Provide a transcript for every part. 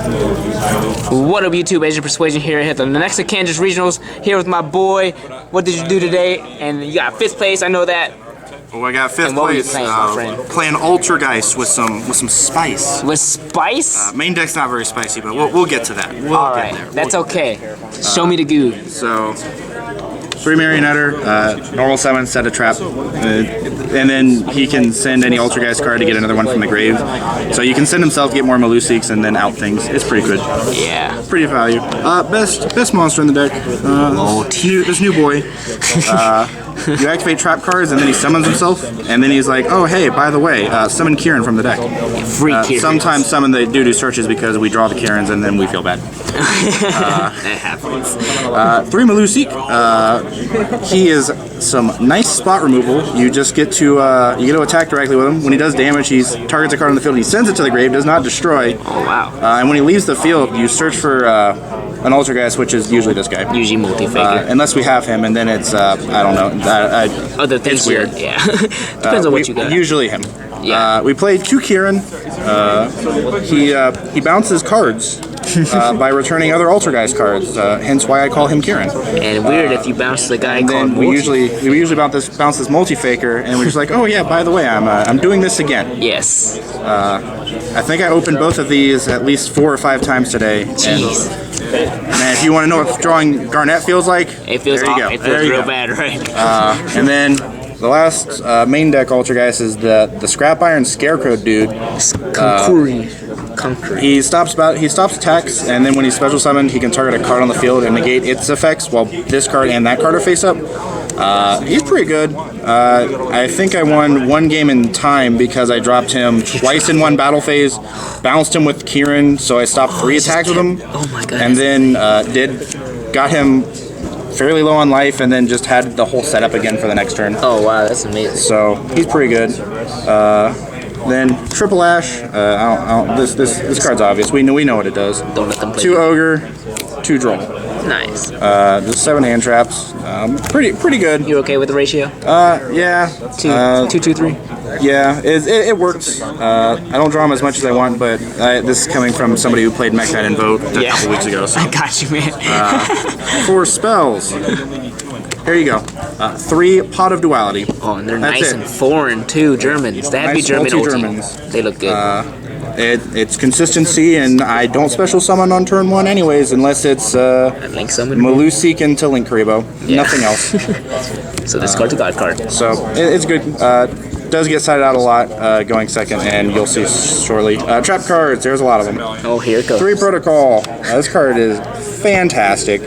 What up, YouTube? Asian Persuasion here at the Lenexa Kansas Regionals. Here with my boy. What did you do today? And you got 5th place. I know that. Well, I got 5th place. Playing Altergeist with some spice. With spice? Main deck's not very spicy, but we'll get to that. All right, that's okay. Show me the goo. So, 3 Marionetter, normal summon, set a trap, and then he can send any Altergeist card to get another one from the grave. So you can send himself to get more Malusiks and then out things. It's pretty good. Yeah. Pretty value. Best monster in the deck. This new boy. You activate trap cards and then he summons himself, and then he's like, oh hey, by the way, summon Kieran from the deck. Free Kieran. Sometimes summon the doo-doo searches because we draw the Kierans and then we feel bad. That happens. 3 Malusik. He is some nice spot removal. You just get to attack directly with him. When he does damage, he targets a card on the field and he sends it to the grave, does not destroy. Oh wow. And when he leaves the field, you search for an Altergeist, which is usually this guy. Usually multi-figure. Unless we have him, and then it's I don't know. Other things. It's weird. Yeah. Depends on what you got. Usually him. Yeah. We played Q Kieran. He bounces cards by returning other Altergeist cards. Hence why I call him Kieran. And weird if you bounce the guy and called then we usually bounce this multi-faker, and we're just like, oh yeah, by the way, I'm doing this again. Yes. I think I opened both of these at least 4 or 5 times today. Jeez. Man, if you want to know what drawing Garnet feels like, it feels there you go. It feels real bad, right? And then the last main deck Altergeist is the Scrap Iron Scarecrow dude. He stops attacks, and then when he's special summoned, he can target a card on the field and negate its effects while this card and that card are face up. He's pretty good. I think I won 1 game in time because I dropped him twice in 1 battle phase, bounced him with Kieran, so I stopped 3 attacks with him. Oh my god. And then got him fairly low on life, and then just had the whole setup again for the next turn. Oh wow, that's amazing. So he's pretty good. Then Triple Ash. This card's obvious. We know what it does. Don't let them play. 2 Ogre, 2 Droll. Nice. Just 7 hand traps. Pretty good. You okay with the ratio? Yeah. 2, 2, 3. Yeah, it works. I don't draw him as much as I want, but this is coming from somebody who played Mekk-Knight and Vote a couple weeks ago. So. I got you, man. 4 spells. Here you go. 3 Pot of Duality. Oh, and they're nice and foreign too. Germans. They have to be German Germans. They look good. It's consistency, and I don't special summon on turn 1 anyways, unless it's Link summon. Malusik into Link Karibo. Yeah. Nothing else. So this card's a god card. So it's good. Does get sided out a lot going second, and you'll see shortly. Trap cards, there's a lot of them. Oh, here it goes. 3 Protocol. This card is fantastic.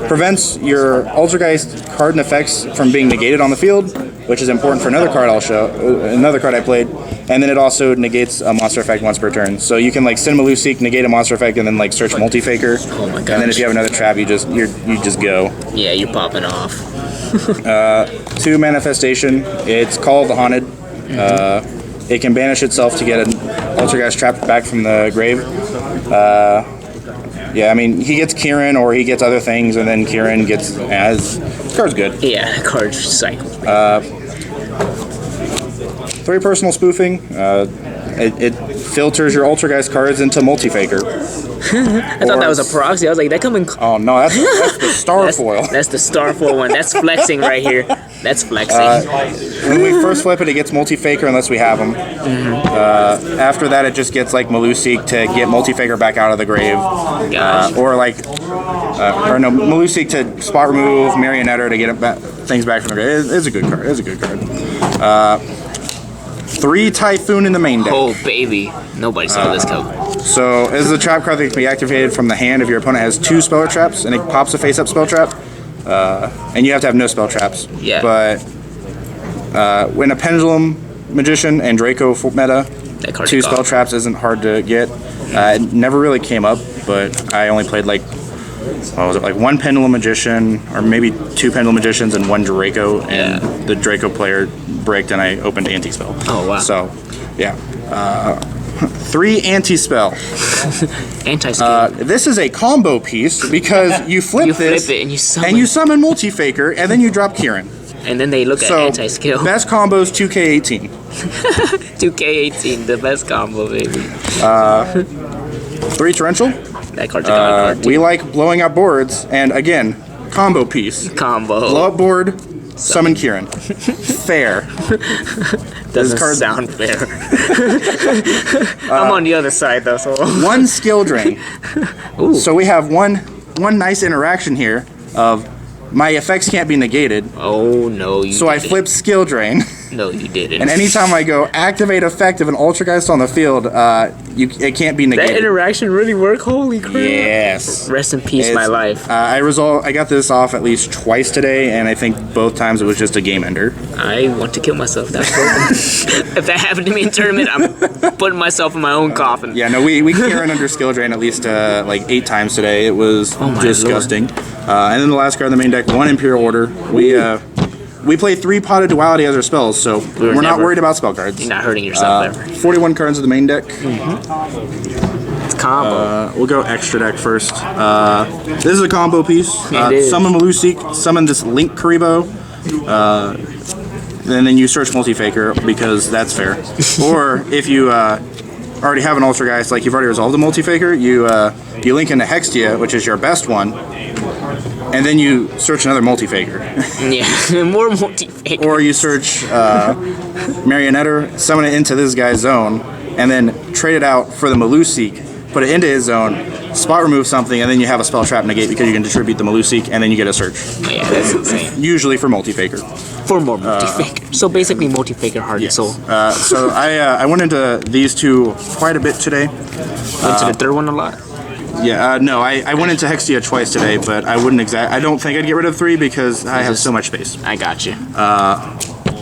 Prevents your Altergeist card and effects from being negated on the field, which is important for another card I'll show. Another card I played, and then it also negates a monster effect once per turn. So you can like send Malusik, negate a monster effect, and then like search multi-faker. Oh my god. And then if you have another trap, you just go. Yeah, you're popping off. 2 Manifestation. It's called the Haunted. It can banish itself to get an Altergeist trapped back from the grave. Yeah, I mean, he gets Kieran or he gets other things, and then Kieran gets as. This card's good. Yeah, the card's cycle. 3 Personal Spoofing. It filters your Altergeist cards into multi-faker. I thought that was a proxy. I was like, that coming. Oh no, that's the star foil. That's the star foil one. That's flexing right here. That's flexing. When we first flip it, it gets multi-faker unless we have them. After that, it just gets like Malusik to get multi-faker back out of the grave, or Malusik to spot remove, Marionetter to get things back from the grave. It's a good card. It's a good card. 3 Typhoon in the main deck. Oh baby, nobody saw this coming. So this is a trap card that can be activated from the hand if your opponent has 2 spell traps, and it pops a face-up spell trap. And you have to have no spell traps. Yeah. But when a Pendulum Magician and Draco meta, 2 spell traps isn't hard to get. It never really came up, but I only played like, what was it, like 1 Pendulum Magician, or maybe 2 Pendulum Magicians and 1 Draco, and the Draco player bricked and I opened Anti-Spell. Oh wow. So, yeah. 3 Anti-Spell. Anti-spell. This is a combo piece because you flip this flip it and you summon Multi-Faker, and then you drop Kieran. And then they look at anti-skill. Best combos 2K18. 2K18, the best combo, baby. 3 torrential. That card's a god card. We like blowing up boards, and again, combo piece. Combo. Blow up board, summon Kieran. Fair. Doesn't sound fair. I'm on the other side though, so. 1 skill drain. Ooh. So we have one nice interaction here of my effects can't be negated. Oh no, you. So I flip skill drain. No, you didn't. And anytime I go activate effect of an Altergeist on the field, it can't be negated. That interaction really worked. Holy crap! Yes. Rest in peace, my life. I got this off at least twice today, and I think both times it was just a game ender. I want to kill myself. That's broken. If that happened to me in tournament, I'm putting myself in my own coffin. Yeah, no, we Kieran under skill drain at least like 8 times today. It was disgusting. And then the last card in the main deck, 1 Imperial Order. We play 3 Potted Duality as our spells, so we're not worried about spell cards. You're not hurting yourself ever. 41 cards in the main deck. It's combo. We'll go extra deck first. This is a combo piece. Is. Summon Malusik, summon this Link Karibo, and then you search Multi-Faker because that's fair. Or if you already have an Altergeist, like you've already resolved the Multi-Faker, you link into Hextia, which is your best one, and then you search another Multi-Faker. Yeah, more Multi-Faker. Or you search Marionetter, summon it into this guy's zone, and then trade it out for the Malusik, put it into his zone, spot remove something, and then you have a spell trap negate because you can distribute the Malusik, and then you get a search. Yeah, that's insane. Usually for Multi-Faker. For more Multi-Faker. So basically Multi-Faker Heart and Soul. So I went into these 2 quite a bit today. Went to the third one a lot? Yeah, no, I went into Hextia twice today, but I don't think I'd get rid of 3 because I have so much space. I got you.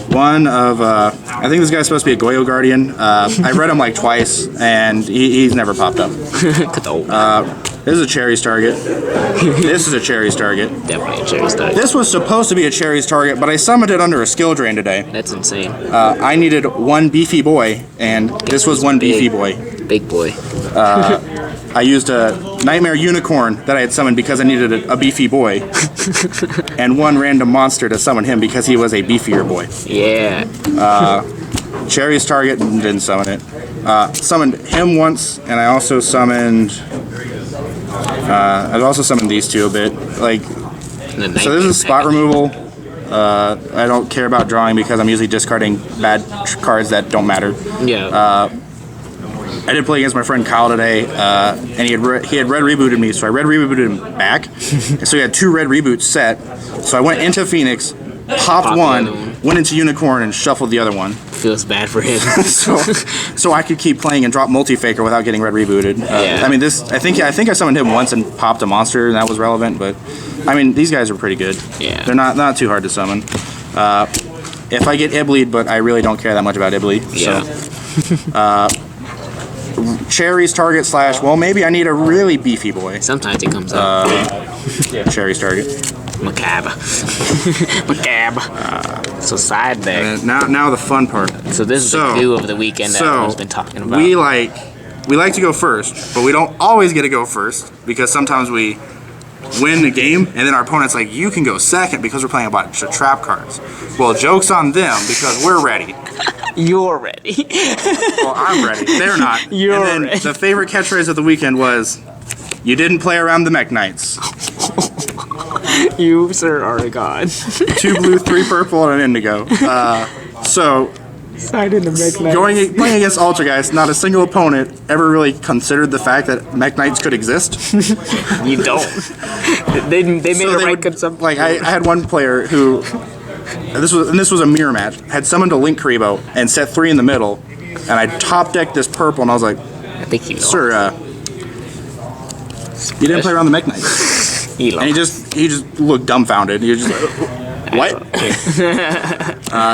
One of, I think this guy's supposed to be a Goyo Guardian. I read him like twice, and he's never popped up. This is a Cherry's target. This is a Cherry's target. Definitely a Cherry's target. This was supposed to be a Cherry's target, but I summoned it under a skill drain today. That's insane. I needed 1 beefy boy, and this was 1 beefy boy. Big boy. I used a Nightmare Unicorn that I had summoned because I needed a beefy boy, and 1 random monster to summon him because he was a beefier boy. Yeah. Cherry's target, didn't summon it. Summoned him once, and I also summoned. I've also summoned these 2 a bit. So this is spot removal. I don't care about drawing because I'm usually discarding bad cards that don't matter. Yeah. I did play against my friend Kyle today, and he had red rebooted me, so I red rebooted him back. So he had 2 red reboots set. So I went into Phoenix, popped 1, went into Unicorn, and shuffled the other one. Feels bad for him. so I could keep playing and drop Multi-Faker without getting red rebooted. Yeah. I mean, I think I summoned him once and popped a monster, and that was relevant. But I mean, these guys are pretty good. Yeah. They're not too hard to summon. If I get Ibleed, but I really don't care that much about Ibleed. Yeah. So. Cherry's target / well, maybe I need a really beefy boy. Sometimes it comes up. Cherry's target. Macabre. Macabre. So side deck. Now the fun part. So this is the do of the weekend that everyone's been talking about. We like to go first, but we don't always get to go first because sometimes we win the game and then our opponent's like, you can go second because we're playing a bunch of trap cards. Well, joke's on them because we're ready. You're ready. Well, I'm ready. They're not. You're and then ready. The favorite catchphrase of the weekend was, you didn't play around the Mekk-Knights. You, sir, are a god. 2 blue, 3 purple, and an indigo. So, Side in the Mekk-Knights. playing against Altergeist, not a single opponent ever really considered the fact that Mekk-Knights could exist. You don't. They made a right consumption. Like I had one player who, this was a mirror match, had summoned a Link Karibo and set 3 in the middle, and I top decked this purple, and I was like, I think he lost. sir, you didn't play around the Mekk-Knights. He lost. And he just looked dumbfounded. He was just like, what?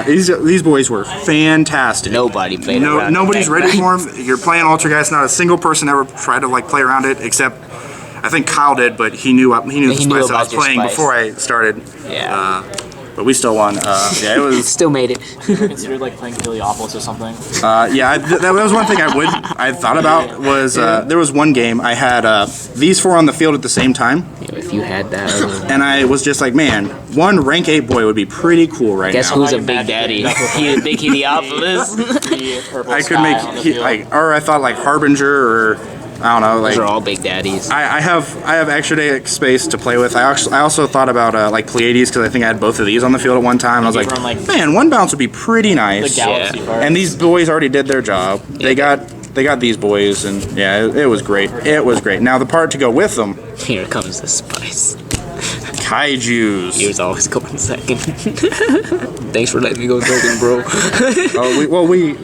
These boys were fantastic. Nobody played around. Nobody's ready for them. You're playing Altergeist. Not a single person ever tried to play around it, except I think Kyle did, but he knew the spice I was playing before I started. Yeah. But we still won. Yeah, it was. Still made it. Considered playing Heliopolis or something. Yeah, that was one thing I thought about was there was one game I had these 4 on the field at the same time. Yeah, if you had that. And I was just like, man, 1 rank 8 boy would be pretty cool right Guess now. who's a big daddy? He a big Heliopolis. I could make or I thought Harbinger or I don't know. Like, Those are all big daddies. I have extra deck space to play with. I also thought about like Pleiades because I think I had both of these on the field at one time. I was like, man, one bounce would be pretty nice. The Galaxy cards. And these boys already did their job. They got these boys, and yeah, it was great. It was great. Now the part to go with them. Here comes the spice. Kaijus. Yours always going second. Thanks for letting me go second, bro. we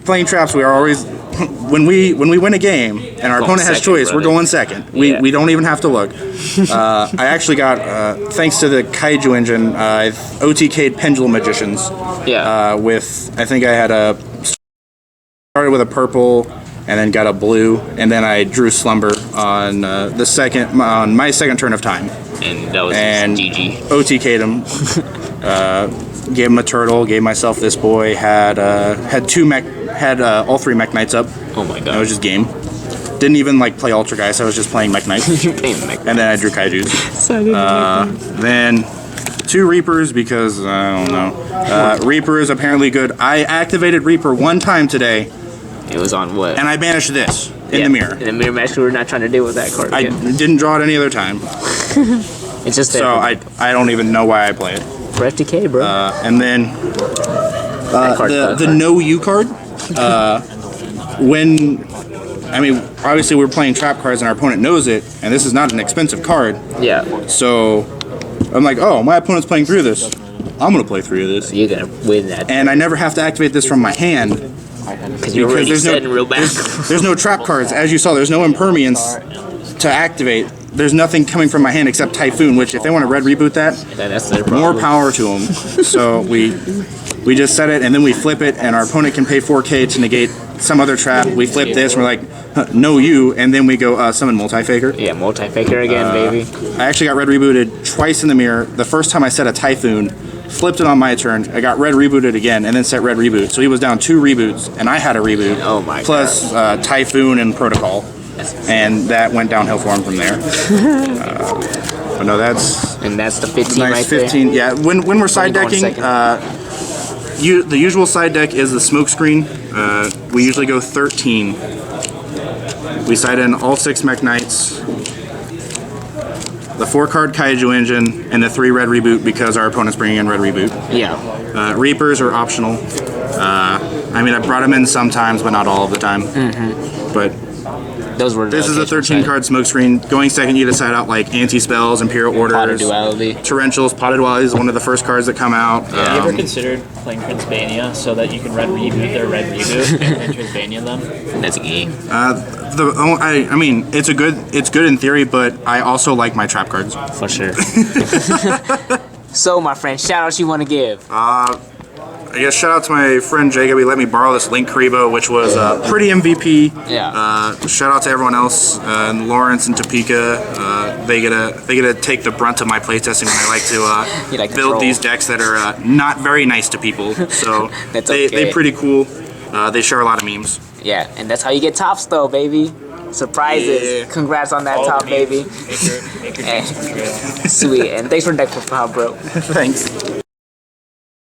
playing traps. We are always when we win a game and our opponent has choice, we're going second. We don't even have to look. I actually got thanks to the Kaiju engine, I've OTK'd Pendulum Magicians. With I think I had started with a purple and then got a blue, and then I drew Slumber on on my second turn of time. And that was GG. OTK'd him. Gave him a turtle. Gave myself this boy. Had all 3 Mekk-Knights up. Oh my god. It was just game. Didn't even like play Altergeist. I was just playing Mekk-Knight. And then I drew Kaijus. Then 2 Reapers because I don't know. Reaper is apparently good. I activated Reaper one time today. It was on what? And I banished this in the mirror. In the mirror match, we were not trying to deal with that card. I didn't draw it any other time. It's just so I don't even know why I play it. For FTK, bro. And then the No You card. Obviously we're playing trap cards and our opponent knows it, and this is not an expensive card. Yeah. So I'm like, oh, my opponent's playing through this. I'm gonna play 3 of this. You're gonna win that. And I never have to activate this from my hand. Because you're already setting real back. There's no trap cards. As you saw, there's no impermanence to activate. There's nothing coming from my hand except Typhoon, which if they want to red reboot that, that's their problem. More power to them. So we just set it, and then we flip it, and our opponent can pay 4K to negate some other trap. We flip this, and we're like, no you, and then we go summon Multi-Faker. Yeah, Multi-Faker again, baby. I actually got red rebooted twice in the mirror. The first time I set a Typhoon, flipped it on my turn. I got red rebooted again, and then set red reboot. So he was down 2 reboots, and I had a reboot. Oh my plus Typhoon and Protocol. And that went downhill for him from there. But no, that's the 15 nice right 15. There. Yeah, when we're side decking, the usual side deck is the smoke screen. We usually go 13. We side in all 6 Mekk-Knights, the 4-card Kaiju engine, and the 3 red reboot because our opponent's bringing in red reboot. Yeah. Reapers are optional. I brought them in sometimes, but not all of the time. But this is a 13-card smokescreen. Going second, you decide out like anti-spells, Imperial Orders, Potted Duality. Torrentials. Potted Duality is one of the first cards that come out. Have you ever considered playing Transbania so that you can red reboot their red reboot and Transbania them? That's a game. It's good in theory, but I also like my trap cards. For sure. So, my friend, shout outs you want to give? I guess shout out to my friend Jacob. He let me borrow this Link Karibo, which was pretty MVP. Yeah. Shout out to everyone else, and Lawrence and Topeka. They get to take the brunt of my playtesting when I like to build these decks that are not very nice to people. So they're pretty cool. They share a lot of memes. Yeah, and that's how you get tops, though, baby. Surprises. Yeah. Congrats on that top, baby. Make your Sweet. And thanks for deck for bro. Thanks.